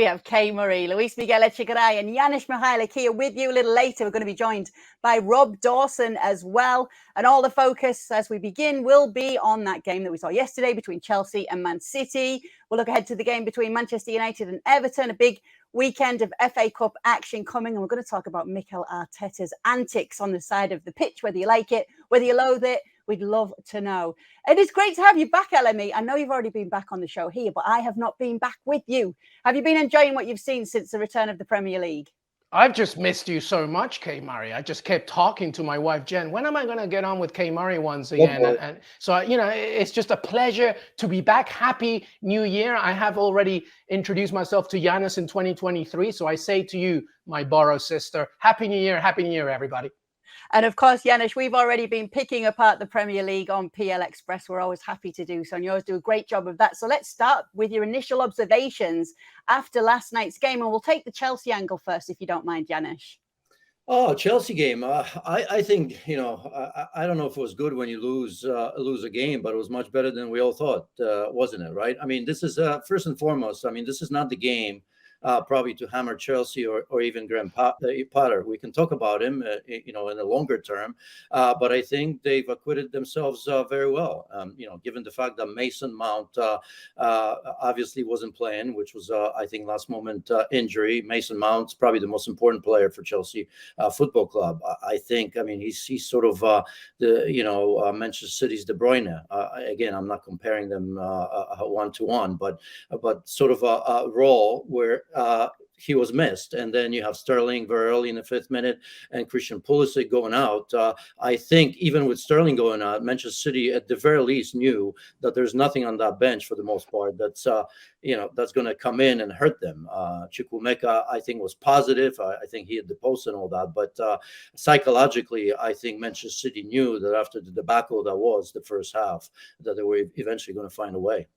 we have Kay Murray, Luis Miguel Echegaray, and Janusz Michalik here with you. A little later, we're going to be joined by Rob Dawson as well. And all the focus as we begin will be on that game that we saw yesterday between Chelsea and Man City. We'll look ahead to the game between Manchester United and Everton, a big weekend of FA Cup action coming. And we're going to talk about Mikel Arteta's antics on the side of the pitch, whether you like it, whether you loathe it. We'd love to know. It is great to have you back, LME. I know you've already been back on the show here, but I have not been back with you. Have you been enjoying what you've seen since the return of the Premier League? I've just missed you so much, Kay Murray. I just kept talking to my wife, Jen. When am I going to get on with Kay Murray once again? And so, it's just a pleasure to be back. Happy New Year. I have already introduced myself to Janusz in 2023. So I say to you, my Borough sister, Happy New Year. Happy New Year, everybody. And of course, Janusz, we've already been picking apart the Premier League on PL Express. We're always happy to do so, and you always do a great job of that. So let's start with your initial observations after last night's game, and we'll take the Chelsea angle first, if you don't mind, Janusz. Oh, Chelsea game. I think, I don't know if it was good when you lose a game, but it was much better than we all thought, wasn't it? Right? I mean, this is first and foremost, this is not the game probably to hammer Chelsea or even Graham Potter. We can talk about him, in the longer term, but I think they've acquitted themselves very well. Given the fact that Mason Mount obviously wasn't playing, which was I think last moment injury. Mason Mount's probably the most important player for Chelsea Football Club. I think. He's sort of Manchester City's De Bruyne. Again, I'm not comparing them 1-to-1, but sort of a role where he was missed. And then you have Sterling very early in the 5th minute and Christian Pulisic going out. I think even with Sterling going out, Manchester City at the very least knew that there's nothing on that bench for the most part that's going to come in and hurt them. Chukwuemeka, I think, was positive. I think he hit the post and all that. But psychologically, I think Manchester City knew that after the debacle that was the first half, that they were eventually going to find a way.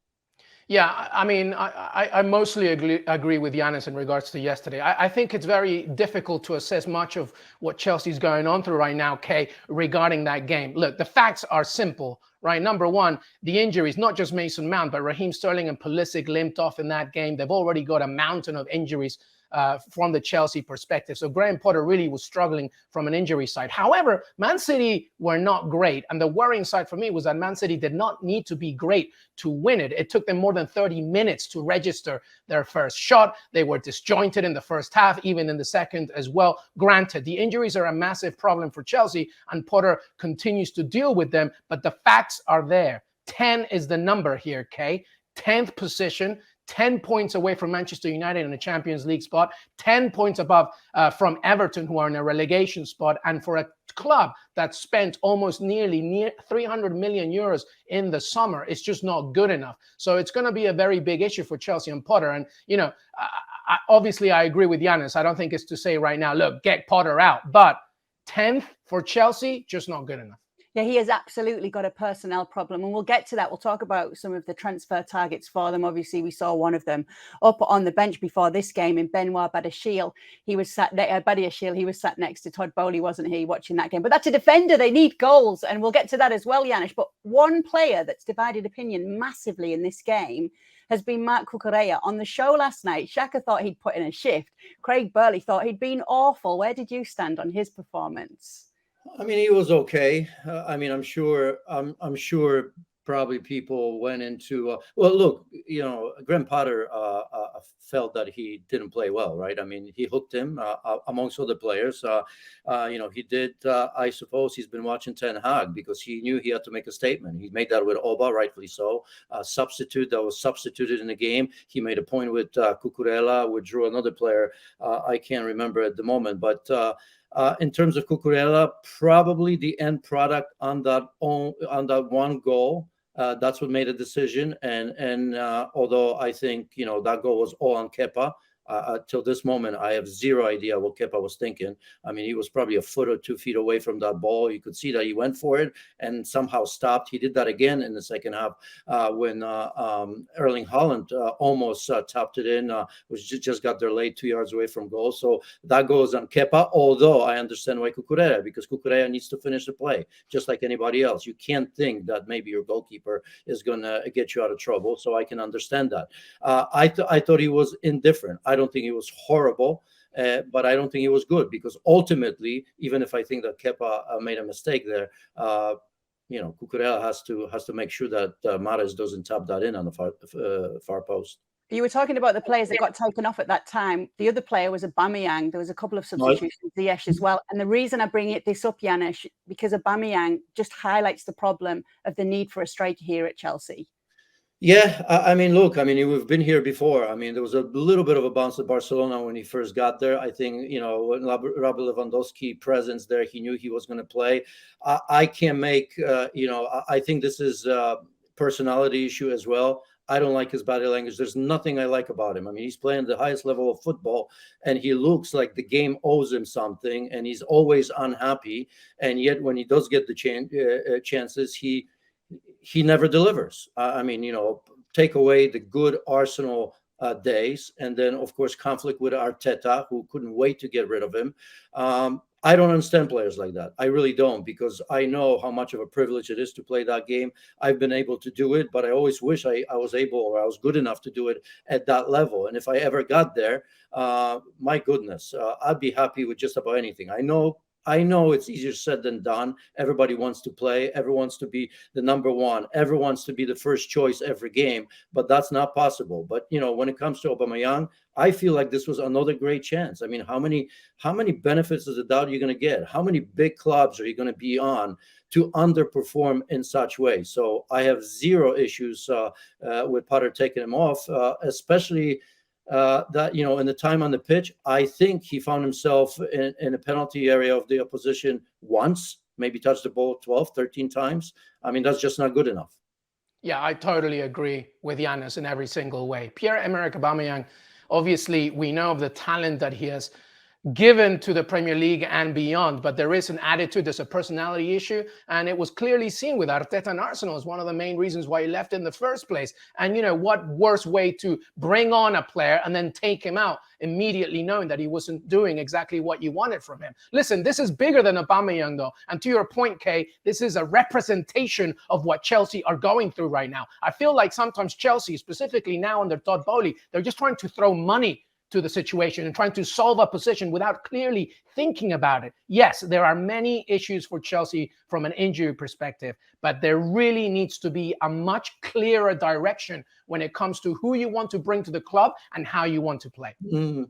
Yeah, I mostly agree with Janusz in regards to yesterday. I think it's very difficult to assess much of what Chelsea's going on through right now, Kay, regarding that game. Look, the facts are simple, right? Number one, the injuries, not just Mason Mount, but Raheem Sterling and Pulisic limped off in that game. They've already got a mountain of injuries from the Chelsea perspective. So Graham Potter really was struggling from an injury side. However, Man City were not great. And the worrying side for me was that Man City did not need to be great to win it. It took them more than 30 minutes to register their first shot. They were disjointed in the first half, even in the second as well. Granted, the injuries are a massive problem for Chelsea, and Potter continues to deal with them, but the facts are there. 10 is the number here, Kay. 10th position, 10 points away from Manchester United in a Champions League spot, 10 points above from Everton, who are in a relegation spot, and for a club that spent almost near 300 million euros in the summer, it's just not good enough. So it's going to be a very big issue for Chelsea and Potter. And, obviously I agree with Janusz. I don't think it's to say right now, look, get Potter out. But 10th for Chelsea, just not good enough. Yeah, he has absolutely got a personnel problem, and we'll get to that. We'll talk about some of the transfer targets for them. Obviously, we saw one of them up on the bench before this game in Benoit Badiashile. He was sat next to Todd Boehly, wasn't he, watching that game? But that's a defender. They need goals, and we'll get to that as well, Janusz. But one player that's divided opinion massively in this game has been Marc Cucurella. On the show last night, Xhaka thought he'd put in a shift. Craig Burley thought he'd been awful. Where did you stand on his performance? He was okay. I'm sure probably people went into look, Graham Potter felt that he didn't play well, right? He hooked him amongst other players. He did. I suppose he's been watching Ten Hag because he knew he had to make a statement. He made that with Oba, rightfully so. Substitute that was substituted in the game. He made a point with Cucurella, withdrew another player. I can't remember at the moment, but. In terms of Cucurella, probably the end product on that one goal, that's what made a decision. And although I think that goal was all on Kepa. Till this moment, I have zero idea what Kepa was thinking. He was probably a foot or 2 feet away from that ball. You could see that he went for it and somehow stopped. He did that again in the second half when Erling Haaland almost tapped it in, which just got there late 2 yards away from goal. So that goes on Kepa, although I understand why Cucurella, because Cucurella needs to finish the play, just like anybody else. You can't think that maybe your goalkeeper is going to get you out of trouble. So I can understand that. I thought he was indifferent. I don't think he was horrible, but I don't think he was good, because ultimately, even if I think that Kepa made a mistake there, Cucurella has to make sure that Mahrez doesn't tap that in on the far post. You were talking about the players that got taken off at that time. The other player was Aubameyang. There was a couple of substitutions, Ziyech as well. And the reason I bring this up, Janusz, because Aubameyang just highlights the problem of the need for a striker here at Chelsea. Yeah, I mean, look, we've been here before. There was a little bit of a bounce at Barcelona when he first got there. I think, when Robert Lewandowski presence there, he knew he was going to play. I can't make, I think this is a personality issue as well. I don't like his body language. There's nothing I like about him. He's playing the highest level of football, and he looks like the game owes him something, and he's always unhappy. And yet when he does get the chances, he never delivers. Take away the good Arsenal days, and then, of course, conflict with Arteta, who couldn't wait to get rid of him. I don't understand players like that. I really don't, because I know how much of a privilege it is to play that game. I've been able to do it, but I always wish I was able, or I was good enough to do it at that level. And if I ever got there, my goodness, I'd be happy with just about anything. I know it's easier said than done. Everybody wants to play. Everyone wants to be the number one. Everyone wants to be the first choice every game, but that's not possible. But, when it comes to Aubameyang, I feel like this was another great chance. How many benefits of the doubt are you going to get? How many big clubs are you going to be on to underperform in such way? So I have zero issues with Potter taking him off, especially that, in the time on the pitch. I think he found himself in a penalty area of the opposition once, maybe touched the ball 12, 13 times. That's just not good enough. Yeah, I totally agree with Janusz in every single way. Pierre-Emerick Aubameyang, obviously, we know of the talent that he has given to the Premier League and beyond, but there is an attitude, there's a personality issue, and it was clearly seen with Arteta and Arsenal as one of the main reasons why he left in the first place. And what worse way to bring on a player and then take him out immediately, knowing that he wasn't doing exactly what you wanted from him. Listen, this is bigger than Aubameyang, though, and to your point, Kay, this is a representation of what Chelsea are going through right now. I feel like sometimes Chelsea, specifically now under Todd Boehly, they're just trying to throw money to the situation and trying to solve a position without clearly thinking about it. Yes, there are many issues for Chelsea from an injury perspective, but there really needs to be a much clearer direction when it comes to who you want to bring to the club and how you want to play. Mm-hmm.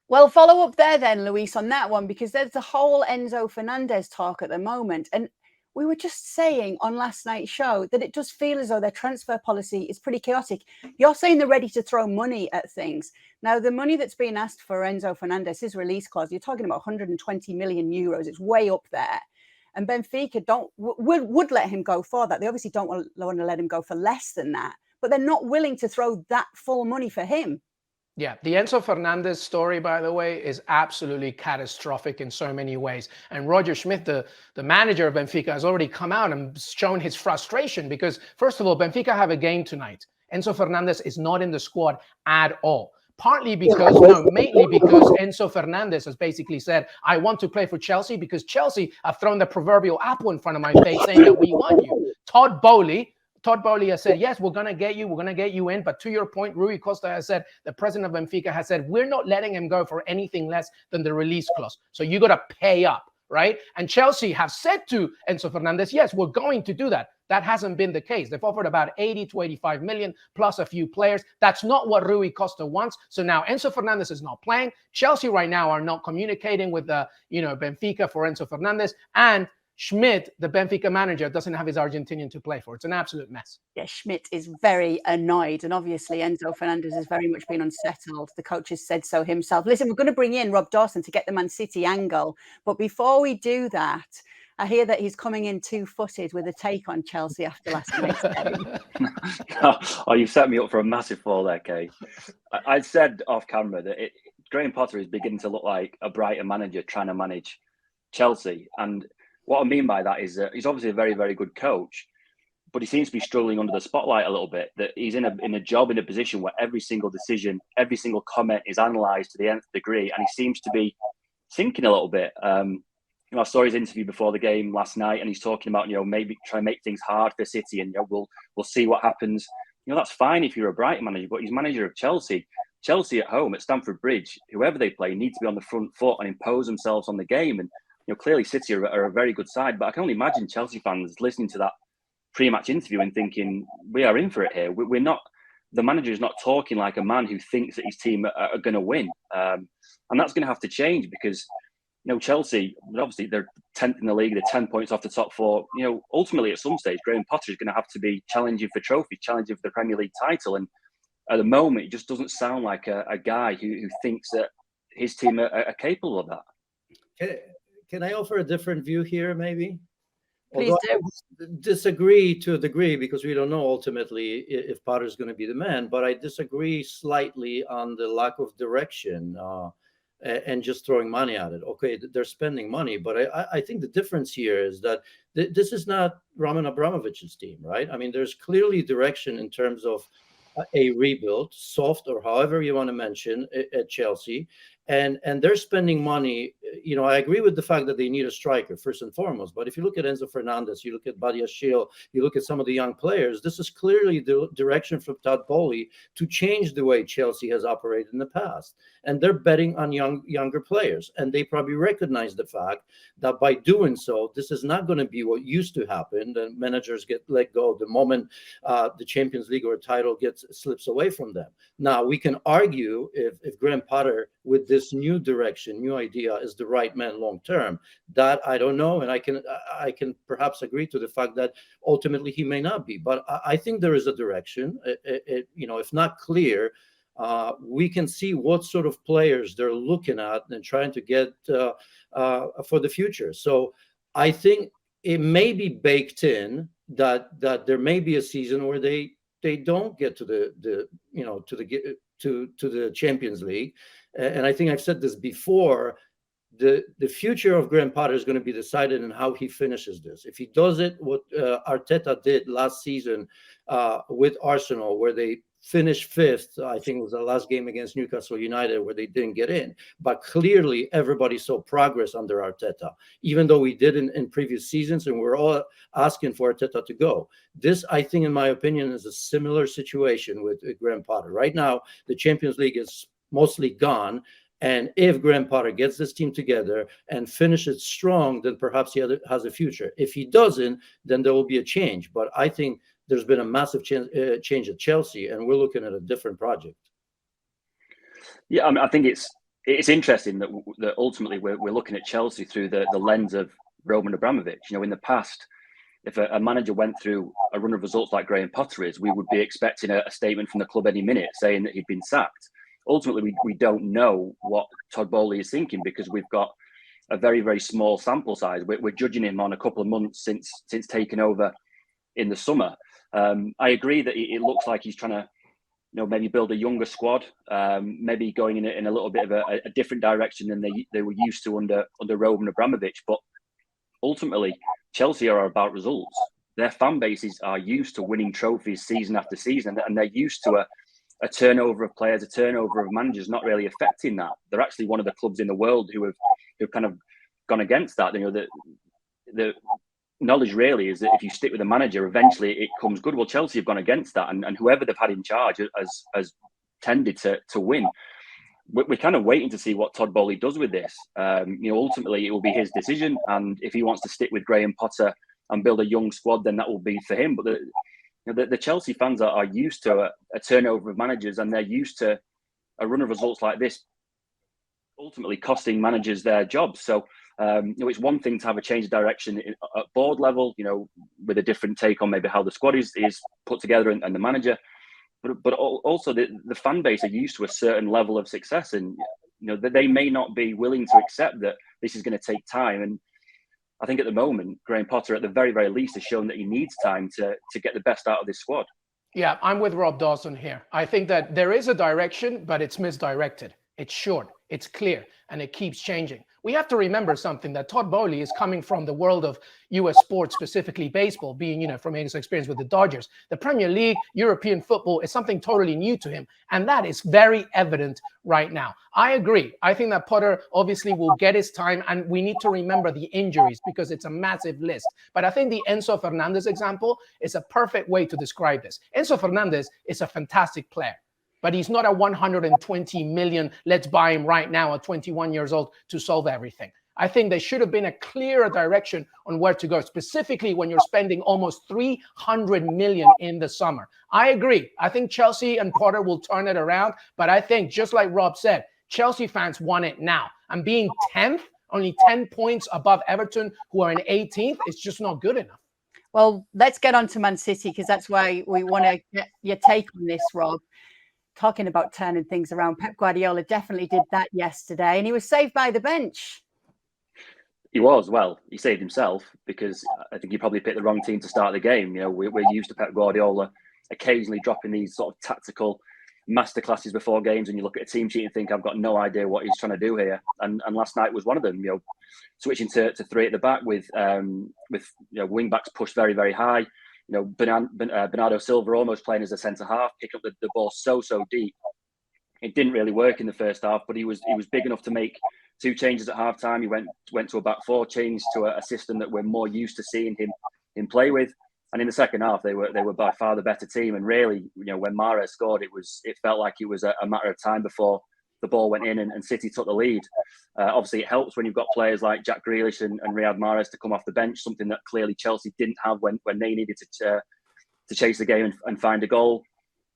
Well, follow up there then, Luis, on that one, because there's the whole Enzo Fernandez talk at the moment. And we were just saying on last night's show that it does feel as though their transfer policy is pretty chaotic. You're saying they're ready to throw money at things. Now, the money that's being asked for Enzo Fernandez, his release clause, you're talking about 120 million euros. It's way up there. And Benfica would let him go for that. They obviously don't want to let him go for less than that, but they're not willing to throw that full money for him. Yeah, the Enzo Fernandez story, by the way, is absolutely catastrophic in so many ways. And Roger Schmidt, the manager of Benfica, has already come out and shown his frustration because, first of all, Benfica have a game tonight. Enzo Fernandez is not in the squad at all. Mainly because Enzo Fernandez has basically said, I want to play for Chelsea because Chelsea have thrown the proverbial apple in front of my face saying that we want you. Todd Boehly has said, yes, we're going to get you in. But to your point, Rui Costa has said, the president of Benfica has said, we're not letting him go for anything less than the release clause. So you got to pay up, right? And Chelsea have said to Enzo Fernandez, yes, we're going to do that. That hasn't been the case. They've offered about 80 to 85 million plus a few players. That's not what Rui Costa wants. So now Enzo Fernandez is not playing. Chelsea right now are not communicating with Benfica for Enzo Fernandez, and Schmidt, the Benfica manager, doesn't have his Argentinian to play for. It's an absolute mess. Yeah, Schmidt is very annoyed. And obviously, Enzo Fernandez has very much been unsettled. The coach has said so himself. Listen, we're going to bring in Rob Dawson to get the Man City angle. But before we do that, I hear that he's coming in two-footed with a take on Chelsea after last night's game. Oh, you've set me up for a massive fall there, Kay. I said off camera that Graham Potter is beginning to look like a Brighton manager trying to manage Chelsea. And what I mean by that is that he's obviously a very, very good coach, but he seems to be struggling under the spotlight a little bit. That he's in a position where every single decision, every single comment is analysed to the nth degree, and he seems to be sinking a little bit. I saw his interview before the game last night, and he's talking about maybe try and make things hard for City, and we'll see what happens. That's fine if you're a Brighton manager, but he's manager of Chelsea. Chelsea at home at Stamford Bridge, whoever they play need to be on the front foot and impose themselves on the game. And clearly City are a very good side, but I can only imagine Chelsea fans listening to that pre-match interview and thinking, we are in for it here. We're not. The manager is not talking like a man who thinks that his team are going to win, and that's going to have to change because Chelsea, obviously they're 10th in the league, they're 10 points off the top four. Ultimately at some stage, Graham Potter is going to have to be challenging for trophies, challenging for the Premier League title, and at the moment, it just doesn't sound like a guy who thinks that his team are capable of that. Can I offer a different view here, maybe? Please do. I disagree to a degree because we don't know ultimately if Potter's going to be the man, but I disagree slightly on the lack of direction and just throwing money at it. Okay, they're spending money, but I think the difference here is that this is not Roman Abramovich's team, right? I mean, there's clearly direction in terms of a rebuild, soft or however you want to mention at Chelsea, and they're spending money. I agree with the fact that they need a striker first and foremost. But if you look at Enzo Fernandez, you look at Badiashile, you look at some of the young players, this is clearly the direction from Todd Bowley to change the way Chelsea has operated in the past. And they're betting on younger players, and they probably recognize the fact that by doing so, this is not going to be what used to happen. The managers get let go the moment the Champions League or title slips away from them. Now we can argue if Graham Potter with this new direction, new idea is the right man long term. That I don't know, and I can perhaps agree to the fact that ultimately he may not be. But I think there is a direction. If not clear, we can see what sort of players they're looking at and trying to get for the future. So I think it may be baked in that there may be a season where they don't get to the Champions League. And I think I've said this before. The future of Graham Potter is going to be decided in how he finishes this. If he does it, what Arteta did last season with Arsenal, where they finished fifth, I think it was the last game against Newcastle United where they didn't get in. But clearly, everybody saw progress under Arteta, even though we did in previous seasons, and we're all asking for Arteta to go. This, I think, in my opinion, is a similar situation with Graham Potter. Right now, the Champions League is mostly gone. And if Graham Potter gets this team together and finishes strong, then perhaps he has a future. If he doesn't, then there will be a change. But I think there's been a massive change at Chelsea, and we're looking at a different project. Yeah, I think it's interesting that ultimately we're looking at Chelsea through the lens of Roman Abramovich. In the past, if a manager went through a run of results like Graham Potter is, we would be expecting a statement from the club any minute saying that he'd been sacked. Ultimately, we don't know what Todd Bowley is thinking because we've got a very, very small sample size. We're judging him on a couple of months since taking over in the summer. I agree that it looks like he's trying to, maybe build a younger squad, maybe going in a little bit of a different direction than they were used to under Roman Abramovich. But ultimately, Chelsea are about results. Their fan bases are used to winning trophies season after season, and they're used to a turnover of players, a turnover of managers not really affecting that. They're actually one of the clubs in the world who have kind of gone against that. The knowledge really is that if you stick with a manager, eventually it comes good. Well, Chelsea have gone against that, and whoever they've had in charge has tended to win. We're kind of waiting to see what Todd Bowley does with this. Ultimately it will be his decision, and if he wants to stick with Graham Potter and build a young squad, then that will be for him. But the Chelsea fans are used to a turnover of managers, and they're used to a run of results like this ultimately costing managers their jobs. So it's one thing to have a change of direction at board level, with a different take on maybe how the squad is put together and the manager, but also the fan base are used to a certain level of success, and they may not be willing to accept that this is going to take time. And I think at the moment, Graham Potter, at the very, very least, has shown that he needs time to get the best out of this squad. Yeah, I'm with Rob Dawson here. I think that there is a direction, but it's misdirected. It's short, it's clear, and it keeps changing. We have to remember something, that Todd Bowley is coming from the world of U.S. sports, specifically baseball, being, from his experience with the Dodgers. The Premier League, European football is something totally new to him, and that is very evident right now. I agree. I think that Potter obviously will get his time, and we need to remember the injuries because it's a massive list. But I think the Enzo Fernandez example is a perfect way to describe this. Enzo Fernandez is a fantastic player. but he's not a 120 million, let's buy him right now at 21 years old to solve everything. I think there should have been a clearer direction on where to go, specifically when you're spending almost 300 million in the summer. I agree. I think Chelsea and Potter will turn it around, but I think, just like Rob said, Chelsea fans want it now. And being 10th, only 10 points above Everton, who are in 18th, it's just not good enough. Well, let's get on to Man City, because that's why we want to get your take on this, Rob. Talking about turning things around, Pep Guardiola definitely did that yesterday, and he was saved by the bench. He was. Well, he saved himself, because I think he probably picked the wrong team to start the game. You know, we're used to Pep Guardiola occasionally dropping these sort of tactical masterclasses before games, and you look at a team sheet and think, I've got no idea what he's trying to do here. And last night was one of them. You know, switching to three at the back with wing backs pushed very, very high. You know, Bernardo Silva almost playing as a centre half, picking up the ball so deep. It didn't really work in the first half, but he was big enough to make two changes at half time. He went to a back four, changed to a system that we're more used to seeing him play with. And in the second half, they were by far the better team. And really, you know, when Mahrez scored, it felt like it was a matter of time before the ball went in and City took the lead. Obviously, it helps when you've got players like Jack Grealish and Riyad Mahrez to come off the bench, something that clearly Chelsea didn't have when they needed to chase the game and find a goal.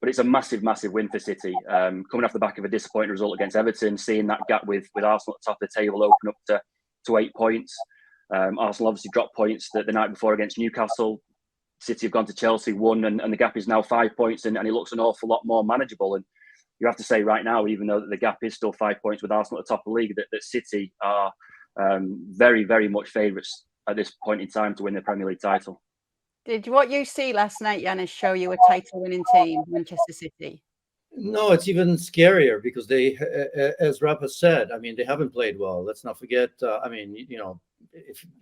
But it's a massive, massive win for City. Coming off the back of a disappointing result against Everton, seeing that gap with Arsenal at the top of the table open up to 8 points. Arsenal obviously dropped points the night before against Newcastle. City have gone to Chelsea, won, and the gap is now 5 points, and it looks an awful lot more manageable. And you have to say right now, even though the gap is still 5 points with Arsenal at the top of the league, that City are very, very much favourites at this point in time to win the Premier League title. Did what you see last night, Yanis, show you a title-winning team, Manchester City? No, it's even scarier because they, as Rafa said, I mean, they haven't played well. Let's not forget. I'm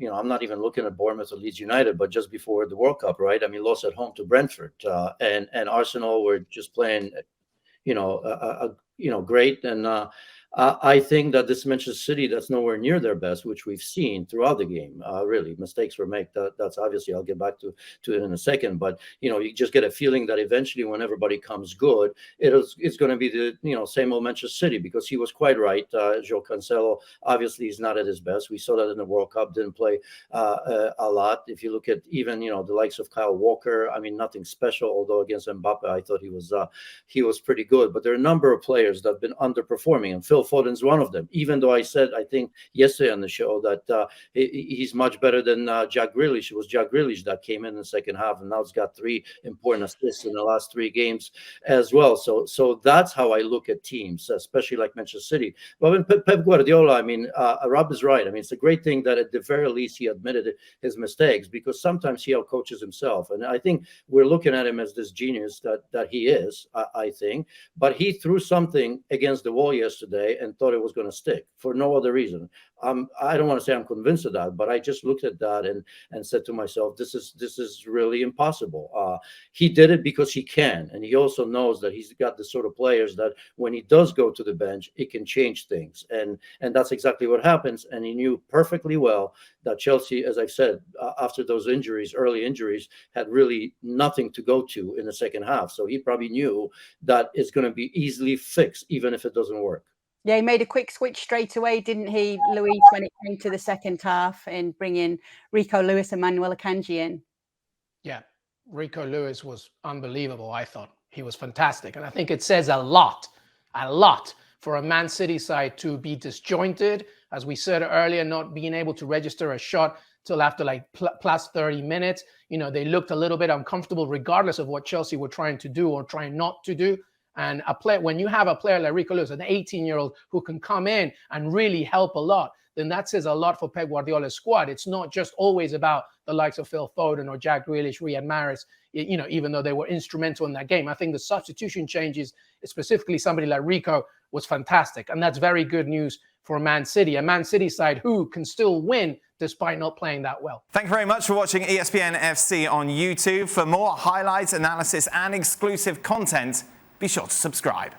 not even looking at Bournemouth or Leeds United, but just before the World Cup, right? I mean, lost at home to Brentford, and Arsenal were just playing, great. And I think that this Manchester City, that's nowhere near their best, which we've seen throughout the game. Really, mistakes were made. That's obviously, I'll get back to it in a second. But you just get a feeling that eventually, when everybody comes good, it's going to be the same old Manchester City, because he was quite right. João Cancelo obviously is not at his best. We saw that in the World Cup. Didn't play a lot. If you look at even the likes of Kyle Walker, I mean, nothing special. Although against Mbappe, I thought he was pretty good. But there are a number of players that have been underperforming, and Phil Foden's one of them. Even though I said, I think yesterday on the show, that he's much better than Jack Grealish. It was Jack Grealish that came in the second half, and now he's got 3 important assists in the last 3 games as well. So that's how I look at teams, especially like Manchester City. But when Pep Guardiola, I mean, Rob is right. I mean, it's a great thing that at the very least he admitted his mistakes, because sometimes he outcoaches himself. And I think we're looking at him as this genius that he is, I think. But he threw something against the wall yesterday and thought it was going to stick for no other reason. I don't want to say I'm convinced of that, but I just looked at that and said to myself, this is really impossible. He did it because he can, and he also knows that he's got the sort of players that when he does go to the bench, it can change things, and that's exactly what happens. And he knew perfectly well that Chelsea, as I've said, after those early injuries, had really nothing to go to in the second half. So he probably knew that it's going to be easily fixed, even if it doesn't work. Yeah, he made a quick switch straight away, didn't he, Luis, when it came to the second half, and bringing Rico Lewis and Manuel Akanji in? Yeah, Rico Lewis was unbelievable, I thought. He was fantastic. And I think it says a lot for a Man City side to be disjointed. As we said earlier, not being able to register a shot till after plus 30 minutes. They looked a little bit uncomfortable regardless of what Chelsea were trying to do or trying not to do. And when you have a player like Rico Lewis, an 18-year-old who can come in and really help a lot, then that says a lot for Pep Guardiola's squad. It's not just always about the likes of Phil Foden or Jack Grealish, Riyad Mahrez, even though they were instrumental in that game. I think the substitution changes, specifically somebody like Rico, was fantastic. And that's very good news for Man City, a Man City side who can still win despite not playing that well. Thank you very much for watching ESPN FC on YouTube. For more highlights, analysis, and exclusive content, be sure to subscribe.